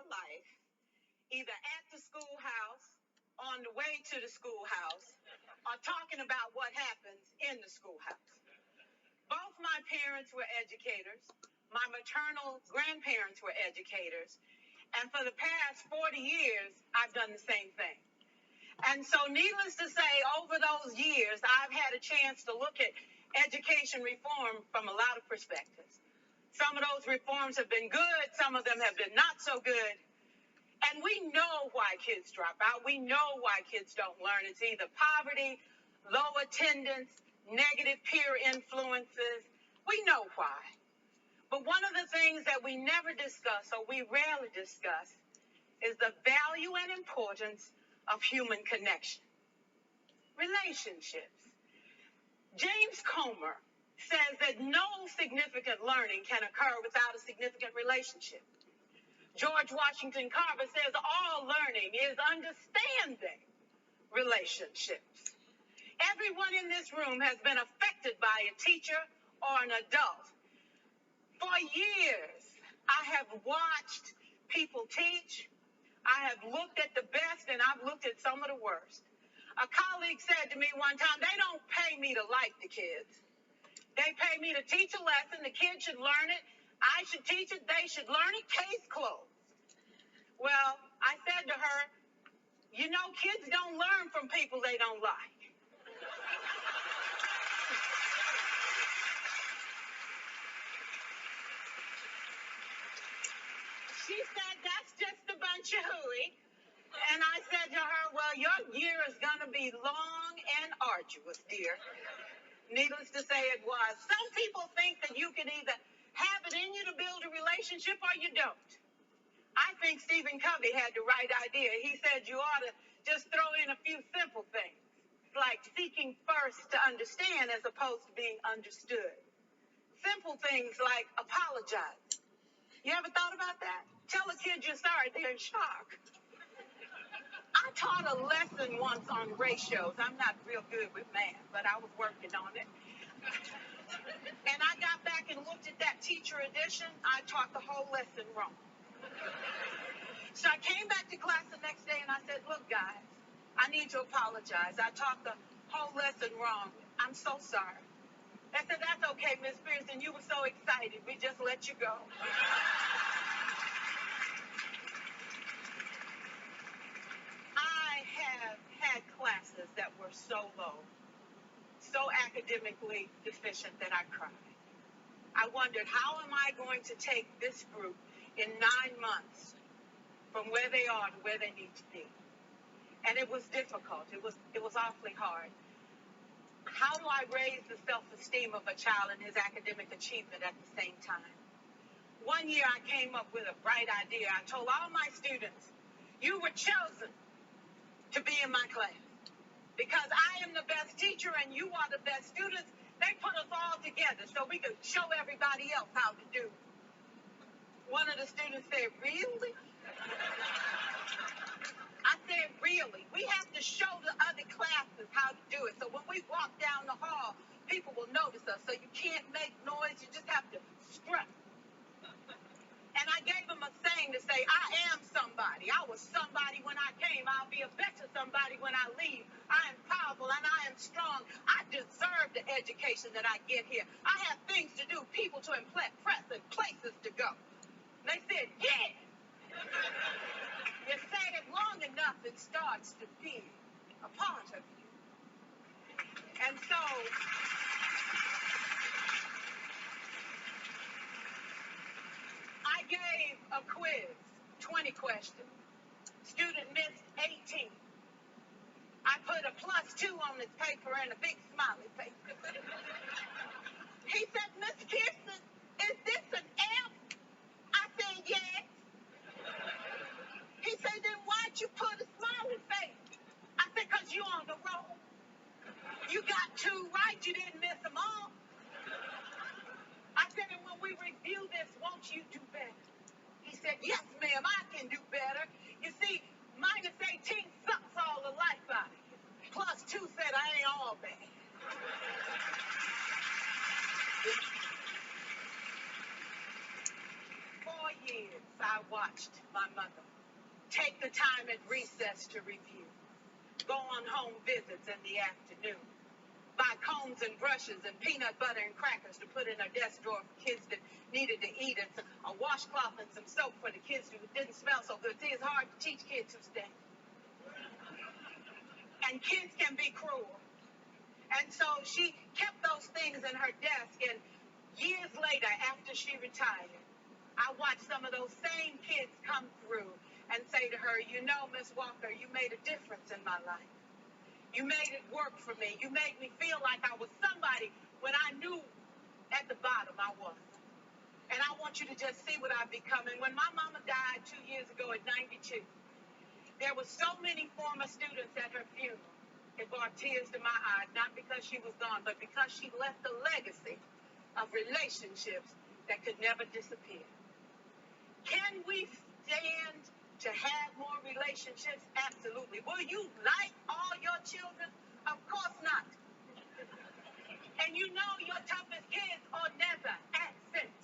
life, either at the schoolhouse, on the way to the schoolhouse, or talking about what happens in the schoolhouse. Both my parents were educators. My maternal grandparents were educators. And for the past 40 years, I've done the same thing. And so needless to say, over those years, I've had a chance to look at education reform from a lot of perspectives. Some of those reforms have been good. Some of them have been not so good. And we know why kids drop out. We know why kids don't learn. It's either poverty, low attendance, negative peer influences. We know why. But one of the things that we never discuss, or we rarely discuss, is the value and importance of human connection. Relationships. James Comer says that no significant learning can occur without a significant relationship. George Washington Carver says all learning is understanding relationships. Everyone in this room has been affected by a teacher or an adult. For years, I have watched people teach. I have looked at the best, and I've looked at some of the worst. A colleague said to me one time, they don't pay me to like the kids. They pay me to teach a lesson. The kids should learn it. I should teach it. They should learn it. Case closed. Well, I said to her, you know, kids don't learn from people they don't like. She said, that's just a bunch of hooey. And I said to her, well, your year is going to be long and arduous, dear. Needless to say, it was. Some people think that you can either have it in you to build a relationship or you don't. I think Stephen Covey had the right idea. He said you ought to just throw in a few simple things, like seeking first to understand as opposed to being understood. Simple things like apologize. You ever thought about that? Tell a kid you're sorry, they're in shock. I taught a lesson once on ratios. I'm not real good with math, but I was working on it. And I got back and looked at that teacher edition. I taught the whole lesson wrong. So I came back to class the next day and I said, look, guys, I need to apologize. I taught the whole lesson wrong. I'm so sorry. They said, that's okay, Miss Pearson. You were so excited. We just let you go. I have had classes that were so low, so academically deficient that I cried. I wondered, how am I going to take this group in 9 months from where they are to where they need to be? And it was difficult. It was awfully hard. How do I raise the self-esteem of a child and his academic achievement at the same time? One year I came up with a bright idea. I told all my students, you were chosen to be in my class because I am the best teacher and you are the best students. They put us all together so we could show everybody else how to do it. One of the students said, really? I said, really? We have to show the other classes how to do it. So when we walk down the hall, people will notice us. So you can't make noise. You just have to strut. And I gave them a saying to say, I am somebody. I was somebody when I came. I'll be a better somebody when I leave. I am powerful and I am strong. I deserve the education that I get here. I have things to do, people to impress, and places to go. They said, yeah. You say it long enough, it starts to be a part of you. And so I gave a quiz, 20 questions. Student missed 18. I put a +2 on his paper and a big smiley face. He said, Miss Pearson, is this an F? I said, yes. He said, then why'd you put a smiley face? I said, because you on the roll. You got 2 right, you didn't miss them all. I said, and when we review this, won't you do better? He said, yes, ma'am, I can do better. You see, -18 sucks all the life out of you. +2 said, I ain't all bad. For years, I watched my mother take the time at recess to review, go on home visits in the afternoon, buy combs and brushes and peanut butter and crackers to put in her desk drawer for kids that needed to eat, and a washcloth and some soap for the kids who didn't smell so good. See, it's hard to teach kids who stink. And kids can be cruel. And so she kept those things in her desk, and years later, after she retired, I watched some of those same kids come through and say to her, you know, Miss Walker, you made a difference in my life. You made it work for me. You made me feel like I was somebody when I knew at the bottom I was. And I want you to just see what I've become. And when my mama died 2 years ago at 92, there were so many former students at her funeral. It brought tears to my eyes, not because she was gone, but because she left a legacy of relationships that could never disappear. Can we stand to have more relationships? Absolutely. Will you like all your children? Of course not. And you know your toughest kids are never absent.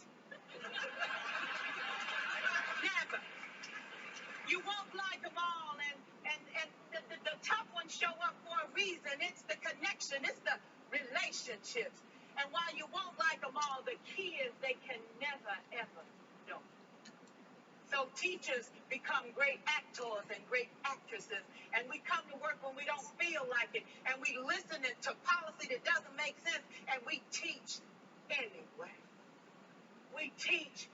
Never. You won't like them all, and the tough ones show up for a reason. It's the connection. It's the relationships. And while you won't like them all, the key is they can never, ever know. So teachers become great actors and great actresses, and we come to work when we don't feel like it, and we listen to policy that doesn't make sense, and we teach anyway. We teach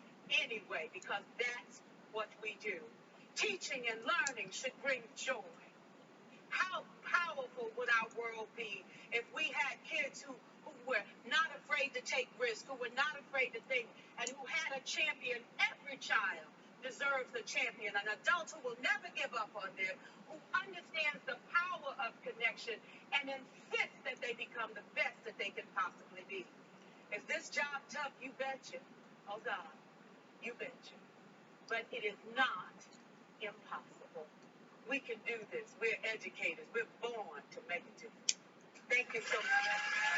anyway because that's what we do. Teaching and learning should bring joy. How powerful would our world be if we had kids who were not afraid to take risks, who were not afraid to think, and who had a champion? Every child deserves a champion, an adult who will never give up on them, who understands the power of connection and insists that they become the best that they can possibly be. Is this job tough? You betcha. Oh God, you betcha. But it is not impossible. We can do this. We're educators. We're born to make a difference. Thank you so much.